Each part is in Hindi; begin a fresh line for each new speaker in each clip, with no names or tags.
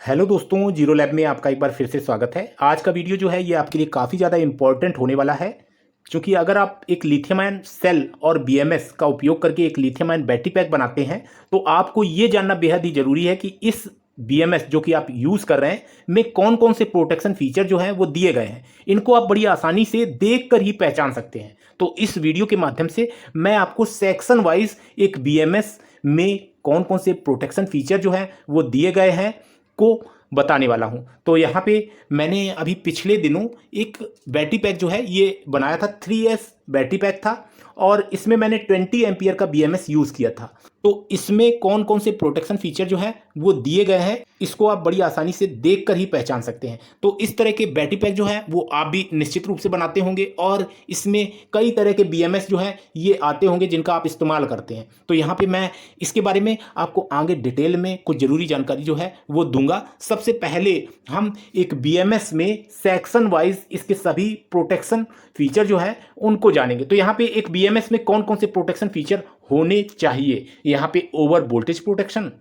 हेलो दोस्तों, जीरो लैब में आपका एक बार फिर से स्वागत है। आज का वीडियो जो है ये आपके लिए काफ़ी ज़्यादा इंपॉर्टेंट होने वाला है, क्योंकि अगर आप एक लिथियम आयन सेल और बीएमएस का उपयोग करके एक लिथियम आयन बैटरी पैक बनाते हैं तो आपको ये जानना बेहद ही ज़रूरी है कि इस बीएमएस जो कि आप यूज़ कर रहे हैं में कौन कौन से प्रोटेक्शन फीचर जो हैं वो दिए गए हैं। इनको आप बड़ी आसानी से देख कर ही पहचान सकते हैं। तो इस वीडियो के माध्यम से मैं आपको सेक्शन वाइज एक बीएमएस में कौन कौन से प्रोटेक्शन फीचर जो हैं वो दिए गए हैं को बताने वाला हूं। तो यहाँ पे मैंने अभी पिछले दिनों एक बैटरी पैक जो है ये बनाया था, 3S बैटरी पैक था और इसमें मैंने 20 एम्पियर का बीएमएस यूज़ किया था। तो इसमें कौन कौन से प्रोटेक्शन फीचर जो हैं वो दिए गए हैं, इसको आप बड़ी आसानी से देख कर ही पहचान सकते हैं। तो इस तरह के बैटरी पैक जो हैं वो आप भी निश्चित रूप से बनाते होंगे और इसमें कई तरह के बीएमएस जो हैं ये आते होंगे जिनका आप इस्तेमाल करते हैं। तो यहाँ पे मैं इसके बारे में आपको आगे डिटेल में कुछ ज़रूरी जानकारी जो है वो दूंगा। सबसे पहले हम एक बीएमएस में सेक्शन वाइज इसके सभी प्रोटेक्शन फीचर जो है उनको जानेंगे। तो यहाँ पे एक बीएमएस में कौन कौन से प्रोटेक्शन फीचर होने चाहिए, यहाँ पे ओवर वोल्टेज प्रोटेक्शन,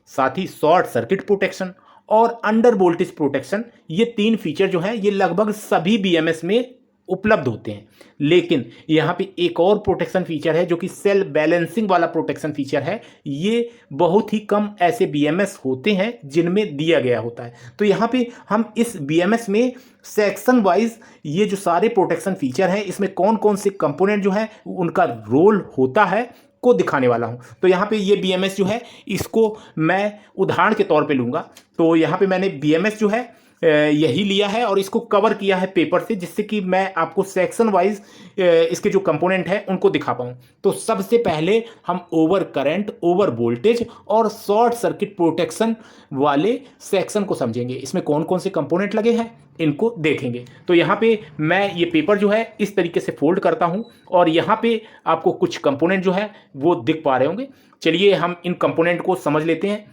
साथ ही शॉर्ट सर्किट प्रोटेक्शन और अंडर वोल्टेज प्रोटेक्शन, ये तीन फीचर जो हैं ये लगभग सभी बीएमएस में उपलब्ध होते हैं। लेकिन यहाँ पे एक और प्रोटेक्शन फीचर है जो कि सेल बैलेंसिंग वाला प्रोटेक्शन फीचर है। ये बहुत ही कम ऐसे बीएमएस होते हैं जिनमें दिया गया होता है। तो यहाँ पे हम इस बीएमएस में सेक्शन वाइज ये जो सारे प्रोटेक्शन फीचर हैं इसमें कौन कौन से कंपोनेंट जो है उनका रोल होता है को दिखाने वाला हूं। तो यहाँ पे ये बीएमएस जो है इसको मैं उदाहरण के तौर पे लूंगा। तो यहाँ पे मैंने बीएमएस जो है यही लिया है और इसको कवर किया है पेपर से, जिससे कि मैं आपको सेक्शन वाइज इसके जो कंपोनेंट हैं उनको दिखा पाऊँ। तो सबसे पहले हम ओवर करंट, ओवर वोल्टेज और शॉर्ट सर्किट प्रोटेक्शन वाले सेक्शन को समझेंगे। इसमें कौन कौन से कंपोनेंट लगे हैं इनको देखेंगे। तो यहाँ पे मैं ये पेपर जो है इस तरीके से फोल्ड करता हूँ और यहाँ पे आपको कुछ कंपोनेंट जो है वो दिख पा रहे होंगे। चलिए हम इन कंपोनेंट को समझ लेते हैं।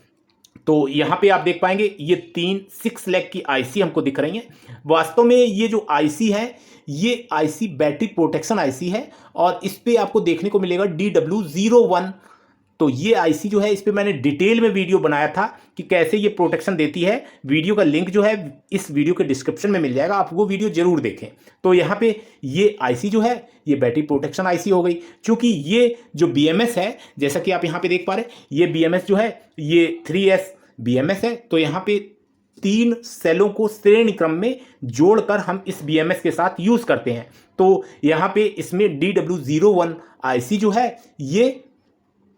तो यहाँ पे आप देख पाएंगे ये 6 लेग की आईसी हमको दिख रही है। वास्तव में ये जो आईसी है ये आईसी बैटरी प्रोटेक्शन आईसी है और इस पे आपको देखने को मिलेगा DW01। तो ये आईसी जो है इस पे मैंने डिटेल में वीडियो बनाया था कि कैसे ये प्रोटेक्शन देती है। वीडियो का लिंक जो है इस वीडियो के डिस्क्रिप्शन में मिल जाएगा, आप वो वीडियो जरूर देखें। तो यहाँ पे ये आईसी जो है ये बैटरी प्रोटेक्शन आईसी हो गई। क्योंकि ये जो बीएमएस है जैसा कि आप यहाँ पे देख पा रहे हैं, ये बीएमएस जो है ये 3S बीएमएस है। तो यहाँ पे 3 सेलों को श्रेणी क्रम में जोड़कर हम इस बीएमएस के साथ यूज करते हैं। तो यहाँ पे इसमें DW01 आईसी जो है ये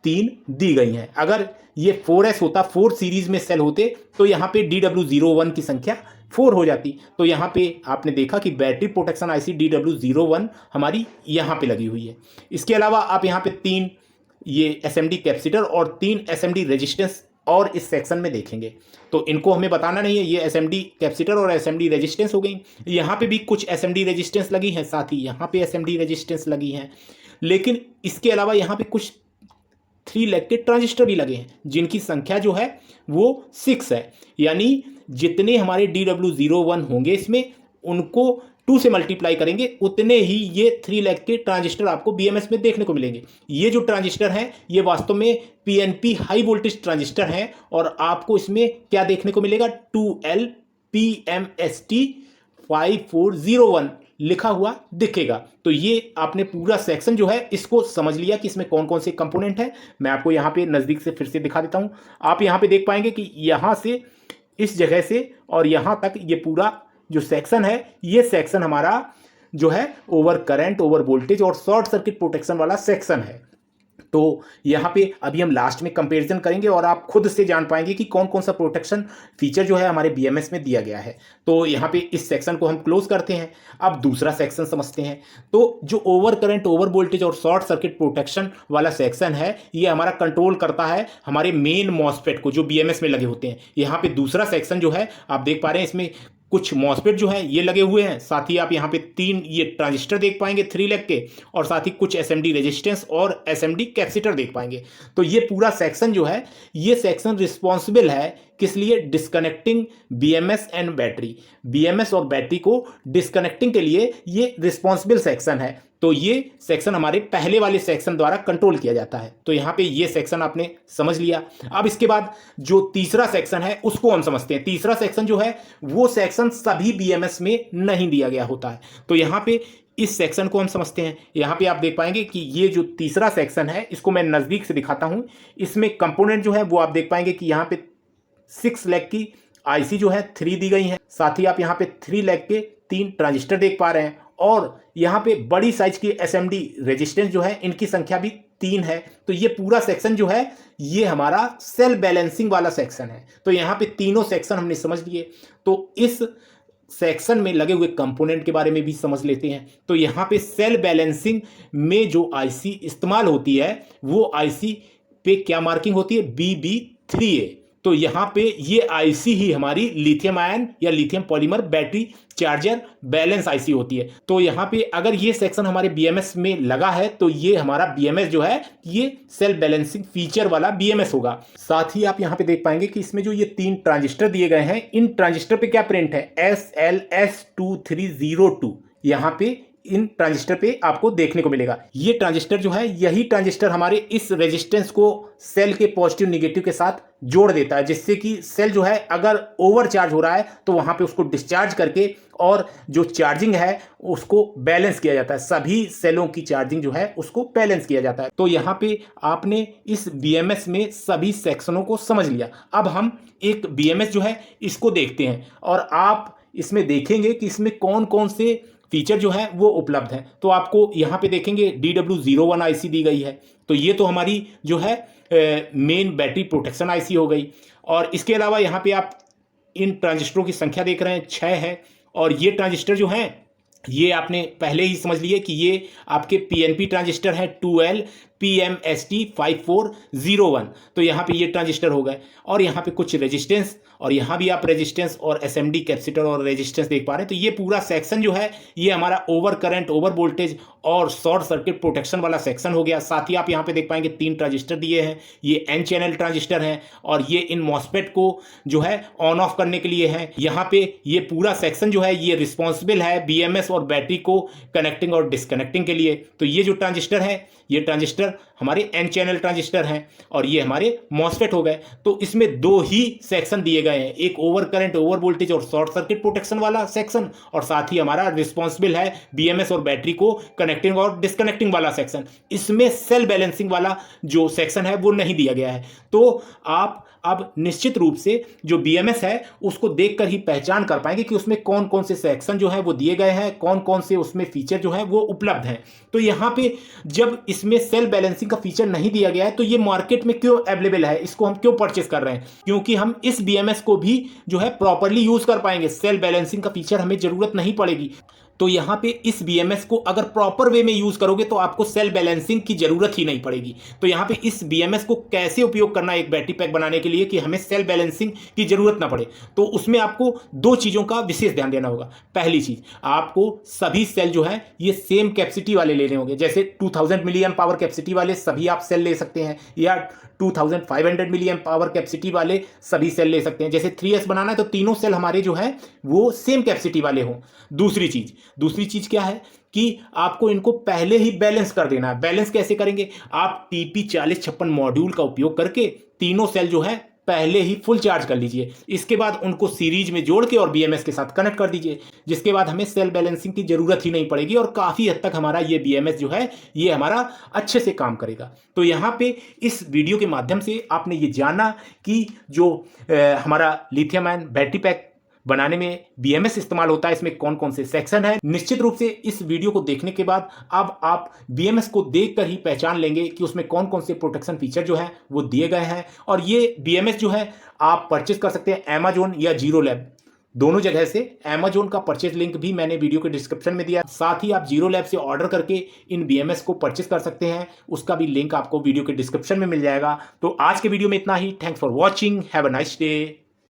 3 दी गई हैं। अगर ये 4S होता, 4 सीरीज में सेल होते तो यहाँ पे DW01 की संख्या 4 हो जाती। तो यहाँ पे आपने देखा कि बैटरी प्रोटेक्शन आईसी DW01 हमारी यहाँ पे लगी हुई है। इसके अलावा आप यहाँ पे 3 ये एसएमडी कैपेसिटर और 3 एसएमडी रेजिस्टेंस और इस सेक्शन में देखेंगे। तो इनको हमें बताना नहीं है, ये एसएमडी कैपेसिटर और एसएमडी रेजिस्टेंस हो गई। यहाँ पे भी कुछ एसएमडी रेजिस्टेंस लगी हैं, साथ ही यहाँ पे एसएमडी रेजिस्टेंस लगी हैं। लेकिन इसके अलावा यहाँ पे कुछ 3 लेग के ट्रांजिस्टर भी लगे हैं जिनकी संख्या जो है वो 6 है। यानी जितने हमारे DW01 होंगे इसमें उनको 2 से मल्टीप्लाई करेंगे उतने ही ये 3 लेग के ट्रांजिस्टर आपको बीएमएस में देखने को मिलेंगे। ये जो ट्रांजिस्टर हैं ये वास्तव में पीएनपी हाई वोल्टेज ट्रांजिस्टर हैं और आपको इसमें क्या देखने को मिलेगा, 2LPMST 5401 लिखा हुआ दिखेगा। तो ये आपने पूरा सेक्शन जो है इसको समझ लिया कि इसमें कौन कौन से कंपोनेंट हैं। मैं आपको यहाँ पे नज़दीक से फिर से दिखा देता हूँ। आप यहाँ पे देख पाएंगे कि यहाँ से इस जगह से और यहाँ तक ये पूरा जो सेक्शन है ये सेक्शन हमारा जो है ओवर करंट, ओवर वोल्टेज और शॉर्ट सर्किट प्रोटेक्शन वाला सेक्शन है। तो यहाँ पे अभी हम लास्ट में कंपैरिजन करेंगे और आप खुद से जान पाएंगे कि कौन कौन सा प्रोटेक्शन फीचर जो है हमारे बीएमएस में दिया गया है। तो यहाँ पे इस सेक्शन को हम क्लोज करते हैं। अब दूसरा सेक्शन समझते हैं। तो जो ओवर करंट, ओवर वोल्टेज और शॉर्ट सर्किट प्रोटेक्शन वाला सेक्शन है ये हमारा कंट्रोल करता है हमारे मेन मॉसफेट को जो बीएमएस में लगे होते हैं। यहाँ पे दूसरा सेक्शन जो है आप देख पा रहे हैं इसमें कुछ मॉसफेट जो है ये लगे हुए हैं, साथ ही आप यहाँ पे 3 ये ट्रांजिस्टर देख पाएंगे 3 लेग के और साथ ही कुछ एसएमडी रेजिस्टेंस और एसएमडी कैपेसिटर देख पाएंगे। तो ये पूरा सेक्शन जो है ये सेक्शन रिस्पॉन्सिबल है किस लिए, disconnecting BMS and battery. BMS और बैटरी को डिस्कनेक्टिंग के लिए ये रिस्पॉन्सिबल सेक्शन है। तो ये सेक्शन हमारे पहले वाले सेक्शन द्वारा कंट्रोल किया जाता है। तो यहाँ पे ये सेक्शन आपने समझ लिया। अब इसके बाद जो तीसरा सेक्शन है उसको हम समझते हैं। तीसरा सेक्शन जो है वो सेक्शन सभी बीएमएस में नहीं दिया गया होता है। तो यहाँ पे इस सेक्शन को हम समझते हैं। यहाँ पे आप देख पाएंगे कि ये जो तीसरा सेक्शन है इसको मैं नज़दीक से दिखाता हूँ। इसमें कंपोनेंट जो है वो आप देख पाएंगे कि यहाँ पे 6 लैग की आईसी जो है 3 दी गई है। साथ ही आप यहाँ पे 3 लैग के 3 ट्रांजिस्टर देख पा रहे हैं और यहाँ पे बड़ी साइज की एसएमडी रेजिस्टेंस जो है इनकी संख्या भी 3 है। तो ये पूरा सेक्शन जो है ये हमारा सेल बैलेंसिंग वाला सेक्शन है। तो यहाँ पे तीनों सेक्शन हमने समझ लिए। तो इस सेक्शन में लगे हुए कंपोनेंट के बारे में भी समझ लेते हैं। तो यहाँ पे सेल बैलेंसिंग में जो आईसी इस्तेमाल होती है वो आईसी पे क्या मार्किंग होती है, BB3A। तो यहाँ पे ये आईसी ही हमारी लिथियम आयन या lithium polymer battery charger balance IC होती है। तो यहाँ पे अगर ये सेक्शन हमारे बीएमएस में लगा है तो ये हमारा बीएमएस जो है ये सेल बैलेंसिंग फीचर वाला बीएमएस होगा। साथ ही आप यहाँ पे देख पाएंगे कि इसमें जो ये 3 ट्रांजिस्टर दिए गए हैं इन ट्रांजिस्टर पे क्या प्रिंट है, SLS2302। यहाँ पे इन ट्रांजिस्टर पे आपको देखने को मिलेगा। ये ट्रांजिस्टर जो है यही ट्रांजिस्टर हमारे इस रेजिस्टेंस को सेल के पॉजिटिव निगेटिव के साथ जोड़ देता है, जिससे कि सेल जो है अगर ओवरचार्ज हो रहा है तो वहां पे उसको डिस्चार्ज करके और जो चार्जिंग है उसको बैलेंस किया जाता है। सभी सेलों की चार्जिंग जो है उसको बैलेंस किया जाता है। तो यहाँ पे आपने इस बीएमएस में सभी सेक्शनों को समझ लिया। अब हम एक बीएमएस जो है इसको देखते हैं और आप इसमें देखेंगे कि इसमें कौन कौन से फीचर जो है वो उपलब्ध है। तो आपको यहाँ पे देखेंगे DW01 आईसी दी गई है। तो ये तो हमारी जो है मेन बैटरी प्रोटेक्शन आईसी हो गई। और इसके अलावा यहाँ पे आप इन ट्रांजिस्टरों की संख्या देख रहे हैं 6 है। और ये ट्रांजिस्टर जो हैं ये आपने पहले ही समझ लिए कि ये आपके पीएनपी ट्रांजिस्टर है 2LPMST5401। तो यहाँ पे ये ट्रांजिस्टर हो गए और यहाँ पे कुछ रेजिस्टेंस और यहाँ भी आप रेजिस्टेंस और एसएमडी कैपेसिटर और रेजिस्टेंस देख पा रहे हैं। तो ये पूरा सेक्शन जो है ये हमारा ओवर करंट, ओवर वोल्टेज और शॉर्ट सर्किट प्रोटेक्शन वाला सेक्शन हो गया। साथ ही आप यहाँ पे देख पाएंगे 3 ट्रांजिस्टर दिए हैं। ये एन चैनल ट्रांजिस्टर हैं और ये इन मॉसफेट को जो है ऑन ऑफ करने के लिए है। यहाँ पे ये पूरा सेक्शन जो है ये रिस्पॉन्सिबल है बीएमएस और बैटरी को कनेक्टिंग और डिस्कनेक्टिंग के लिए। तो ये जो ट्रांजिस्टर है ये ट्रांजिस्टर हमारे एन चैनल ट्रांजिस्टर हैं और ये हमारे मॉसफेट हो गए। तो इसमें 2 ही सेक्शन दिए गए हैं, एक ओवर करंट, ओवर वोल्टेज और शॉर्ट सर्किट प्रोटेक्शन वाला सेक्शन और साथ ही हमारा रिस्पॉन्सिबल है बीएमएस और बैटरी को कनेक्टिंग और डिस्कनेक्टिंग वाला सेक्शन। इसमें सेल बैलेंसिंग वाला जो सेक्शन है वो नहीं दिया गया है। तो आप अब निश्चित रूप से जो बीएमएस है उसको देखकर ही पहचान कर पाएंगे कि उसमें कौन कौन से सेक्शन जो है वो दिए गए हैं, कौन कौन से उसमें फीचर जो है वो उपलब्ध हैं। तो यहाँ पे जब इसमें सेल बैलेंसिंग का फीचर नहीं दिया गया है तो ये मार्केट में क्यों अवेलेबल है, इसको हम क्यों परचेस कर रहे हैं, क्योंकि हम इस बीएमएस को भी जो है प्रॉपरली यूज कर पाएंगे। सेल बैलेंसिंग का फीचर हमें जरूरत नहीं पड़ेगी। तो यहाँ पे इस बीएमएस को अगर प्रॉपर वे में यूज करोगे तो आपको सेल बैलेंसिंग की जरूरत ही नहीं पड़ेगी। तो यहाँ पे इस बीएमएस को कैसे उपयोग करना है एक बैटरी पैक बनाने के लिए कि हमें सेल बैलेंसिंग की जरूरत ना पड़े, तो उसमें आपको 2 चीजों का विशेष ध्यान देना होगा। पहली चीज, आपको सभी सेल जो है ये सेम कैपेसिटी वाले लेने होंगे। जैसे 2000 मिली एम्प पावर कैपेसिटी वाले सभी आप सेल ले सकते हैं या 2500 मिली एम्प पावर कैपेसिटी वाले सभी सेल ले सकते हैं। जैसे 3S बनाना है तो तीनों सेल हमारे जो है वो सेम कैपेसिटी वाले हों। दूसरी चीज क्या है कि आपको इनको पहले ही बैलेंस कर देना है। बैलेंस कैसे करेंगे, आप TP4056 मॉड्यूल का उपयोग करके तीनों सेल जो है पहले ही फुल चार्ज कर लीजिए। इसके बाद उनको सीरीज में जोड़ के और बीएमएस के साथ कनेक्ट कर दीजिए, जिसके बाद हमें सेल बैलेंसिंग की जरूरत ही नहीं पड़ेगी और काफी हद तक हमारा ये बीएमएस जो है ये हमारा अच्छे से काम करेगा। तो यहाँ पे इस वीडियो के माध्यम से आपने ये जाना कि जो हमारा लिथियम आयन बैटरी पैक बनाने में बीएमएस इस्तेमाल होता है, इसमें कौन कौन से सेक्शन है। निश्चित रूप से इस वीडियो को देखने के बाद अब आप बीएमएस को देखकर ही पहचान लेंगे कि उसमें कौन कौन से प्रोटेक्शन फीचर जो है वो दिए गए हैं। और ये बीएमएस जो है आप परचेज कर सकते हैं अमेजोन या जीरो लैब, दोनों जगह से। अमेजोन का परचेज लिंक भी मैंने वीडियो के डिस्क्रिप्शन में दिया। साथ ही आप जीरो लैब से ऑर्डर करके इन बीएमएस को परचेज कर सकते हैं, उसका भी लिंक आपको वीडियो के डिस्क्रिप्शन में मिल जाएगा। तो आज के वीडियो में इतना ही। Thanks for watching, have a nice day.